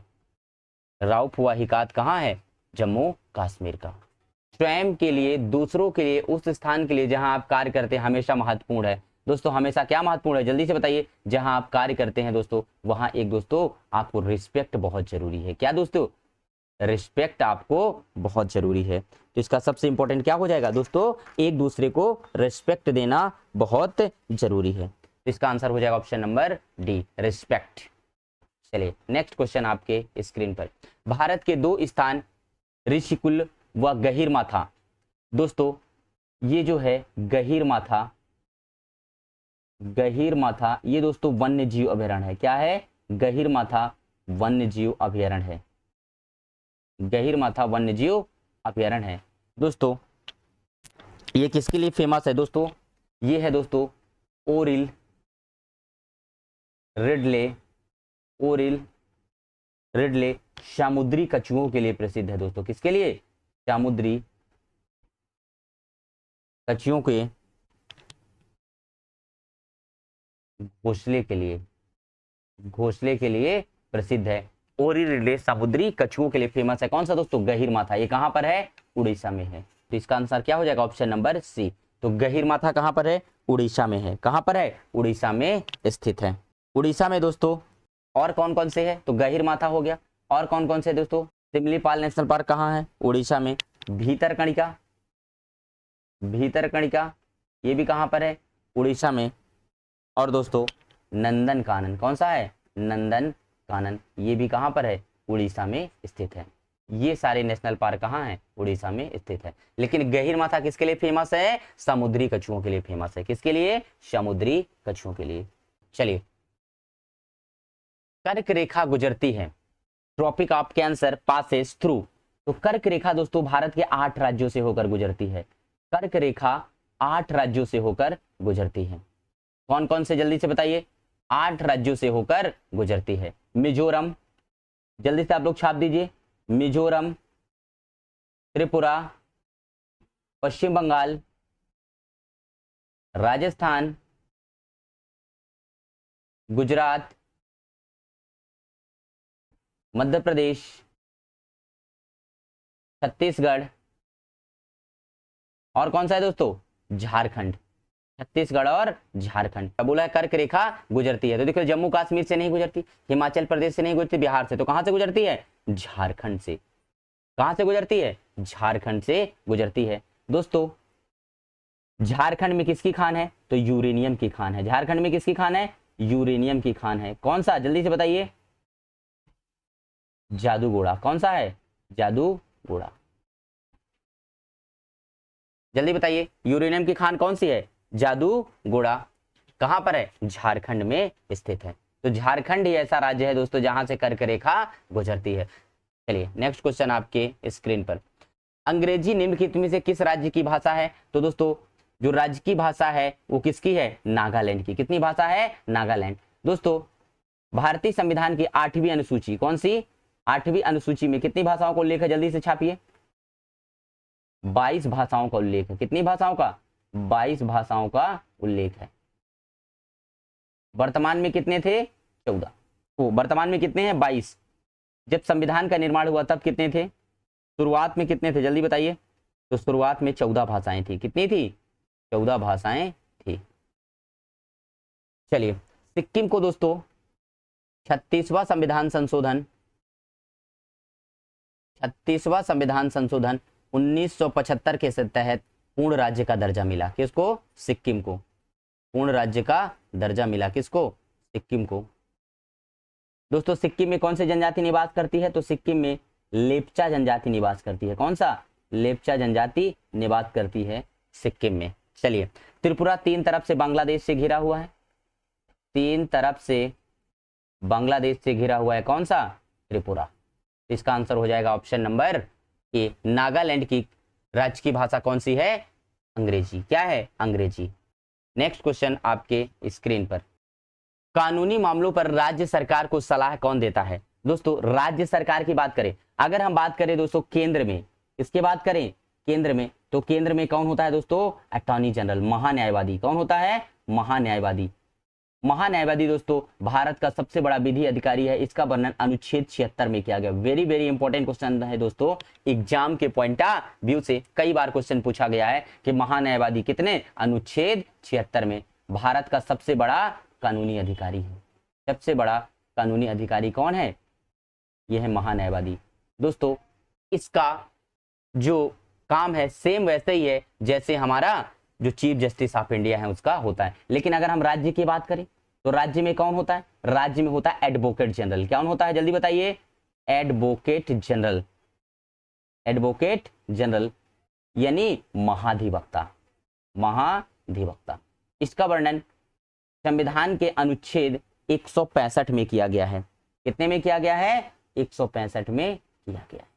राउफ व हिकात कहाँ है? जम्मू कश्मीर का। स्वयं के लिए, दूसरों के लिए, उस स्थान के लिए जहां आप कार्य करते हैं हमेशा महत्वपूर्ण है। दोस्तों हमेशा क्या महत्वपूर्ण है? जल्दी से बताइए। जहां आप कार्य करते हैं दोस्तों वहां एक दोस्तों आपको रिस्पेक्ट बहुत जरूरी है। क्या दोस्तों? रिस्पेक्ट आपको बहुत जरूरी है। तो इसका सबसे इंपॉर्टेंट क्या हो जाएगा दोस्तों, एक दूसरे को रिस्पेक्ट देना बहुत जरूरी है। तो इसका आंसर हो जाएगा ऑप्शन नंबर डी, रिस्पेक्ट। चलिए नेक्स्ट क्वेश्चन आपके स्क्रीन पर, भारत के 2 स्थान ऋषिकुल व गहीरमाथा। दोस्तों ये जो है गहीरमाथा, गहीरमाथा ये दोस्तों वन्य जीव अभयारण्य है। क्या है, गहीरमाथा वन्य जीव अभयारण्य है, गहीरमाथा वन्य जीव अभयारण्य है। दोस्तों ये किसके लिए फेमस है दोस्तों, ये है दोस्तों ओरिल रिडले, ओरिल रिडले समुद्री कछुओं के लिए प्रसिद्ध है दोस्तों। किसके लिए, समुद्री कछुओं के घोंसले के लिए, घोंसले के लिए प्रसिद्ध है। ओरिल रिडले समुद्री कछुओं के लिए फेमस है। कौन सा दोस्तों, गहीरमाथा। ये कहां पर है, उड़ीसा में है। तो इसका आंसर क्या हो जाएगा, ऑप्शन नंबर सी। तो गहीरमाथा कहां पर है, उड़ीसा में है। कहां पर है, उड़ीसा में स्थित है। उड़ीसा में दोस्तों और कौन कौन से है, तो गहीरमाथा हो गया, और कौन कौन से दोस्तों, सिमलीपाल नेशनल पार्क कहाँ है, उड़ीसा में। भीतरकनिका, भीतरकनिका ये भी कहां पर है, उड़ीसा में। और दोस्तों नंदन कानन, कौन सा है, नंदन कानन, ये भी कहां पर है, उड़ीसा में स्थित है। ये सारे नेशनल पार्क कहाँ हैं, उड़ीसा में स्थित है। लेकिन गहीरमाथा किसके लिए फेमस है, समुद्री कछुओं के लिए फेमस है। किसके लिए, समुद्री कछुओं के लिए। चलिए, कर्क रेखा गुजरती है, tropic of cancer passes through. तो कर्क रेखा दोस्तों भारत के 8 राज्यों से होकर गुजरती है। कर्क रेखा 8 राज्यों से होकर गुजरती है। कौन कौन से, जल्दी से बताइए, 8 राज्यों से होकर गुजरती है। मिजोरम, जल्दी से आप लोग छाप दीजिए, मिजोरम, त्रिपुरा, पश्चिम बंगाल, राजस्थान, गुजरात, मध्य प्रदेश, छत्तीसगढ़, और कौन सा है दोस्तों, झारखंड। छत्तीसगढ़ और झारखंड। अब बोला है कर्क रेखा गुजरती है, तो देखो जम्मू कश्मीर से नहीं गुजरती, हिमाचल प्रदेश से नहीं गुजरती, बिहार से, तो कहां से गुजरती है, झारखंड से। कहां से गुजरती है, झारखंड से गुजरती है। दोस्तों झारखंड में किसकी खान है, तो यूरेनियम की खान है। झारखंड में किसकी खान है, यूरेनियम की खान है। कौन सा, जल्दी से बताइए, जादूगोड़ा। कौन सा है, जादूगोड़ा, जल्दी बताइए, यूरेनियम की खान कौन सी है, जादूगोड़ा। कहां पर है, झारखंड में स्थित है। तो झारखंड ही ऐसा राज्य है दोस्तों जहां से कर्क रेखा गुजरती है। चलिए नेक्स्ट क्वेश्चन आपके स्क्रीन पर, अंग्रेजी निम्नलिखित में से किस राज्य की भाषा है। तो दोस्तों जो राज्य की भाषा है वो किसकी है, नागालैंड की। कितनी भाषा है, नागालैंड। दोस्तों भारतीय संविधान की 8वीं अनुसूची, कौन सी, 8वीं अनुसूची में कितनी भाषाओं का उल्लेख है, जल्दी से छापिए, 22 भाषाओं का उल्लेख है। कितनी भाषाओं का, 22 भाषाओं का उल्लेख है। वर्तमान में कितने थे, 14। तो वर्तमान में कितने हैं, 22। जब संविधान का निर्माण हुआ तब कितने थे, शुरुआत में कितने थे, जल्दी बताइए। तो शुरुआत में 14 भाषाएं थी। कितनी थी, 14 भाषाएं थी। चलिए सिक्किम को दोस्तों 36वां संविधान संशोधन, 36वां संविधान संशोधन 1975 के तहत पूर्ण राज्य का दर्जा मिला। किसको, सिक्किम को। पूर्ण राज्य का दर्जा मिला किसको, सिक्किम को। दोस्तों सिक्किम में कौन सी जनजाति निवास करती है, तो सिक्किम में लेप्चा जनजाति निवास करती है। कौन सा, लेप्चा जनजाति निवास करती है सिक्किम में। चलिए त्रिपुरा 3 तरफ से बांग्लादेश से घिरा हुआ है, 3 तरफ से बांग्लादेश से घिरा हुआ है। कौन सा, त्रिपुरा। इसका आंसर हो जाएगा ऑप्शन नंबर ए। नागालैंड की राज्य की भाषा कौन सी है, अंग्रेजी। क्या है, अंग्रेजी। नेक्स्ट क्वेश्चन आपके स्क्रीन पर, कानूनी मामलों पर राज्य सरकार को सलाह कौन देता है। दोस्तों राज्य सरकार की बात करें, अगर हम बात करें दोस्तों केंद्र में, इसकी बात करें केंद्र में, तो केंद्र में कौन होता है दोस्तों, अटॉर्नी जनरल, महान्यायवादी। कौन होता है, महान्यायवादी। महान्यायवादी दोस्तों भारत का सबसे बड़ा विधि अधिकारी है। इसका वर्णन अनुच्छेद 76 में किया गया। वेरी वेरी इंपॉर्टेंट क्वेश्चन है दोस्तों, एग्जाम के पॉइंट ऑफ व्यू से कई बार क्वेश्चन पूछा गया है कि महान्यायवादी कितने, अनुच्छेद 76 में। भारत का सबसे बड़ा कानूनी अधिकारी है। सबसे बड़ा कानूनी अधिकारी कौन है, यह है महान्यायवादी। दोस्तों इसका जो काम है सेम वैसे ही है जैसे हमारा जो चीफ जस्टिस ऑफ इंडिया है उसका होता है। लेकिन अगर हम राज्य की बात करें तो राज्य में कौन होता है? राज्य में होता है एडवोकेट जनरल। कौन होता है जल्दी बताइए? Advocate general. एडवोकेट जनरल यानी महाधिवक्ता। महाधिवक्ता। इसका वर्णन संविधान के अनुच्छेद 165 में किया गया है। कितने में किया गया है? 165 में किया गया है।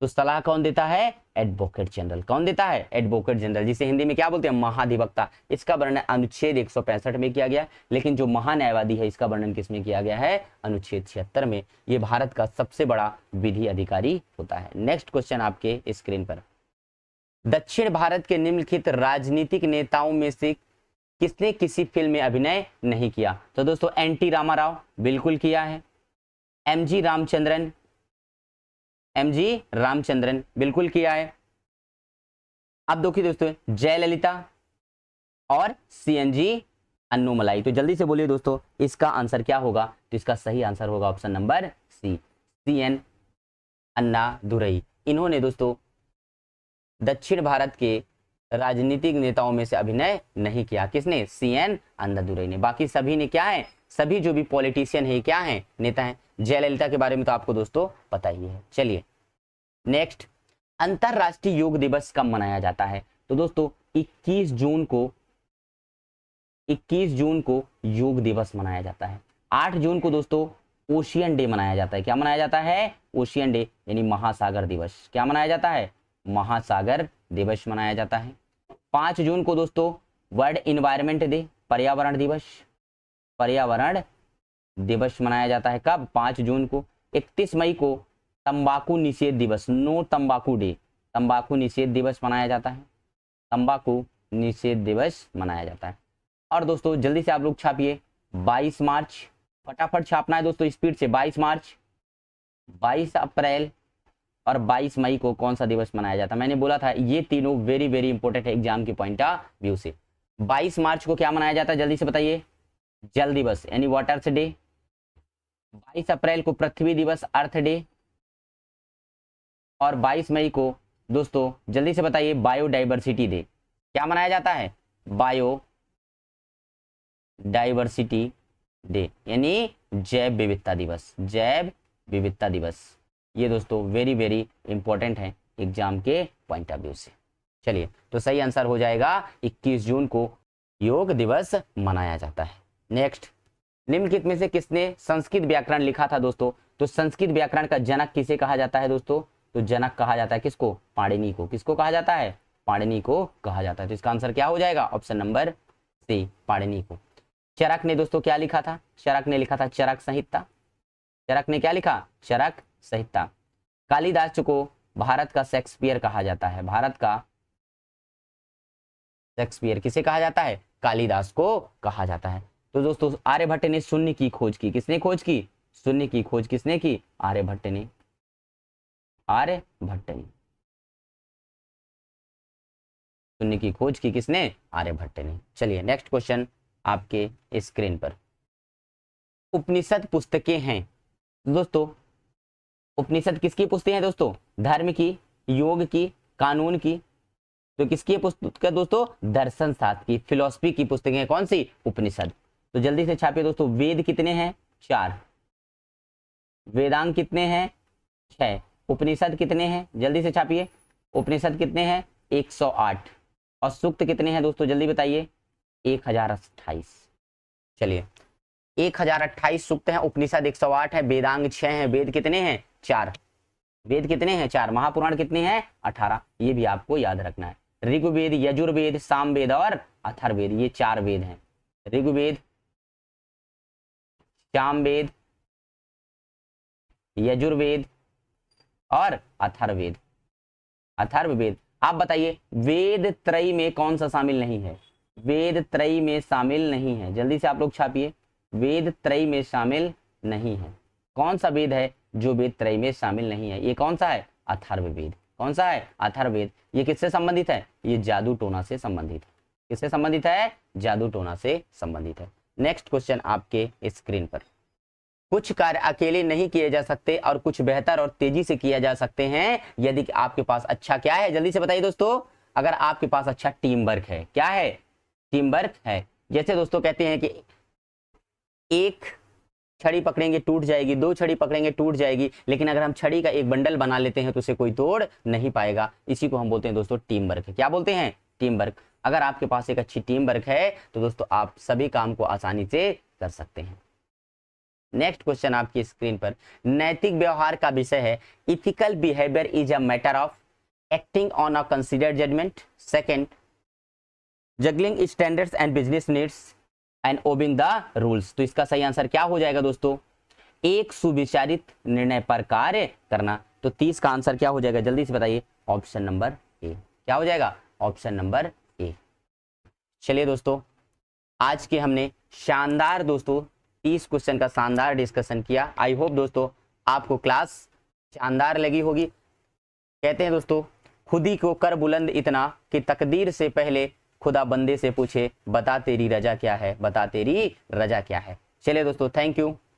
तो सलाह कौन देता है? Advocate general. कौन देता है? एडवोकेट जनरल, जिसे हिंदी में क्या बोलते हैं? महाधिवक्ता। इसका वर्णन अनुच्छेद 165 में किया गया, लेकिन जो महान्यायवादी है इसका वर्णन किसमें किया गया है? अनुच्छेद 76 में। ये भारत का सबसे बड़ा विधि अधिकारी होता है। नेक्स्ट क्वेश्चन आपके स्क्रीन पर, दक्षिण भारत के निम्नलिखित राजनीतिक नेताओं में से किसने किसी फिल्म में अभिनय नहीं किया? तो दोस्तों एनटी रामाराव बिल्कुल किया है, एमजी रामचंद्रन, एमजी रामचंद्रन बिल्कुल किया है। अब देखिए दोस्तों जयललिता और सीएनजी अन्नूमलाई। तो जल्दी से बोलिए दोस्तों इसका आंसर क्या होगा? तो इसका सही आंसर होगा option number C, CN Annadurai. इन्होंने दोस्तों दक्षिण भारत के राजनीतिक नेताओं में से अभिनय नहीं किया। किसने? सीएन अन्नादुरई ने। बाकी सभी ने क्या है? सभी जो भी पॉलिटिशियन है क्या है? नेता हैं। जयललिता के बारे में तो आपको दोस्तों पता ही है। चलिए नेक्स्ट, अंतरराष्ट्रीय योग दिवस कब मनाया जाता है? तो दोस्तों 21 जून को योग दिवस मनाया जाता है। 8 जून को दोस्तों ओशियन डे मनाया जाता है। क्या मनाया जाता है? ओशियन डे यानी महासागर दिवस। क्या मनाया जाता है? महासागर दिवस मनाया जाता है। 5 जून को दोस्तों वर्ल्ड इन्वायरमेंट डे, पर्यावरण दिवस, पर्यावरण दिवस मनाया जाता है। कब? 5 जून को। 31 मई को तंबाकू निषेध दिवस, नो तंबाकू डे, तंबाकू निषेध दिवस मनाया जाता है। तंबाकू निषेध दिवस मनाया जाता है। और दोस्तों जल्दी से आप लोग छापिए 22 मार्च, फटाफट छापना है दोस्तों स्पीड से। 22 मार्च, 22 अप्रैल और 22 मई को कौन सा दिवस मनाया जाता है? मैंने बोला था ये तीनों वेरी वेरी इंपॉर्टेंट है एग्जाम के पॉइंट ऑफ व्यू से। 22 मार्च को क्या मनाया जाता है जल्दी से बताइए? जल दिवस यानी वाटर्स डे। 22 अप्रैल को पृथ्वी दिवस, अर्थ डे। और 22 मई को दोस्तों जल्दी से बताइए बायोडाइवर्सिटी डे। क्या मनाया जाता है? बायोडाइवर्सिटी डे यानी जैव विविधता दिवस, जैव विविधता दिवस। ये दोस्तों वेरी वेरी इंपॉर्टेंट है एग्जाम के पॉइंट ऑफ व्यू से। चलिए तो सही आंसर हो जाएगा 21 जून को योग दिवस मनाया जाता है। नेक्स्ट, निम्नलिखित में से किसने संस्कृत व्याकरण लिखा था दोस्तों? तो संस्कृत व्याकरण का जनक किसे कहा जाता है दोस्तों? तो जनक कहा जाता है किसको? पाणिनि को। किसको कहा जाता है? पाणिनि को कहा जाता है। तो इसका आंसर क्या हो जाएगा? ऑप्शन नंबर सी, पाणिनि को। चरक ने दोस्तों क्या लिखा था? चरक ने लिखा था चरक संहिता। चरक ने क्या लिखा? चरक संहिता। कालिदास को भारत का शेक्सपियर कहा जाता है। भारत का शेक्सपियर किसे कहा जाता है? कालिदास को कहा जाता है। तो दोस्तों आर्यभट्ट ने शून्य की खोज की। किसने खोज की? शून्य की खोज किसने की? आर्यभट्ट ने। आर्यभट्ट ने शून्य की खोज की। किसने? आर्यभट्ट ने। चलिए नेक्स्ट क्वेश्चन आपके स्क्रीन पर, उपनिषद पुस्तकें हैं दोस्तों। उपनिषद किसकी पुस्तकें हैं दोस्तों? धर्म की, योग की, कानून की। तो किसकी पुस्तक है दोस्तों? दर्शन शास्त्र की, फिलॉसफी की पुस्तकें हैं। कौन सी? उपनिषद। तो जल्दी से छापिए दोस्तों। वेद कितने हैं? 4। वेदांग कितने हैं? 6। उपनिषद कितने हैं? जल्दी से छापिए। उपनिषद कितने हैं? 108। और सूक्त कितने हैं दोस्तों जल्दी बताइए? 1028। चलिए 1028 सूक्त हैं, उपनिषद 108 है, वेदांग 6 हैं, वेद कितने हैं? 4। वेद कितने हैं? 4। महापुराण कितने हैं? 18। ये भी आपको याद रखना है। ऋग्वेद, यजुर्वेद, सामवेद और अथर्ववेद, ये 4 वेद हैं। ऋग्वेद, सामवेद, यजुर्वेद और अथर्ववेद। अथर्ववेद। आप बताइए वेद त्रयी में कौन सा शामिल नहीं है? वेद त्रयी में शामिल नहीं है। जल्दी से आप लोग छापिए। वेद त्रयी में शामिल नहीं है। कौन सा वेद है जो वेद त्रयी में शामिल नहीं है? ये कौन सा है? अथर्ववेद। कौन सा है? अथर्ववेद। ये किससे संबंधित है? ये जादू टोना से संबंधित है। किससे संबंधित है? जादू टोना से संबंधित है। नेक्स्ट क्वेश्चन आपके स्क्रीन पर, कुछ कार्य अकेले नहीं किए जा सकते और कुछ बेहतर और तेजी से किया जा सकते हैं यदि आपके पास अच्छा क्या है, जल्दी से बताइए दोस्तों। अगर आपके पास अच्छा टीम वर्क है, क्या है, टीम वर्क है। जैसे दोस्तों कहते हैं कि एक छड़ी पकड़ेंगे टूट जाएगी, दो छड़ी पकड़ेंगे टूट जाएगी, लेकिन अगर हम छड़ी का एक बंडल बना लेते हैं तो उसे कोई तोड़ नहीं पाएगा। इसी को हम बोलते हैं दोस्तों टीम वर्क। क्या बोलते हैं, टीम वर्क। अगर आपके पास एक अच्छी टीम वर्क है तो दोस्तों आप सभी काम को आसानी से कर सकते हैं। नेक्स्ट क्वेश्चन आपकी स्क्रीन पर, नैतिक व्यवहार का विषय है ethical behaviour is a matter of acting on a considered judgement, second juggling standards and business needs and obeying the rules. तो इसका सही आंसर क्या हो जाएगा दोस्तों, एक सुविचारित निर्णय पर कार्य करना। तो 30 का आंसर क्या हो जाएगा, जल्दी से बताइए, ऑप्शन नंबर ए। क्या हो जाएगा, ऑप्शन नंबर ए। चलिए दोस्तों, आज के हमने शानदार दोस्तों 30 क्वेश्चन का शानदार डिस्कशन किया। आई होप दोस्तों आपको क्लास शानदार लगी होगी। कहते हैं दोस्तों, खुदी को कर बुलंद इतना कि तकदीर से पहले खुदा बंदे से पूछे बता तेरी रजा क्या है, बता तेरी रजा क्या है। चलिए दोस्तों, थैंक यू।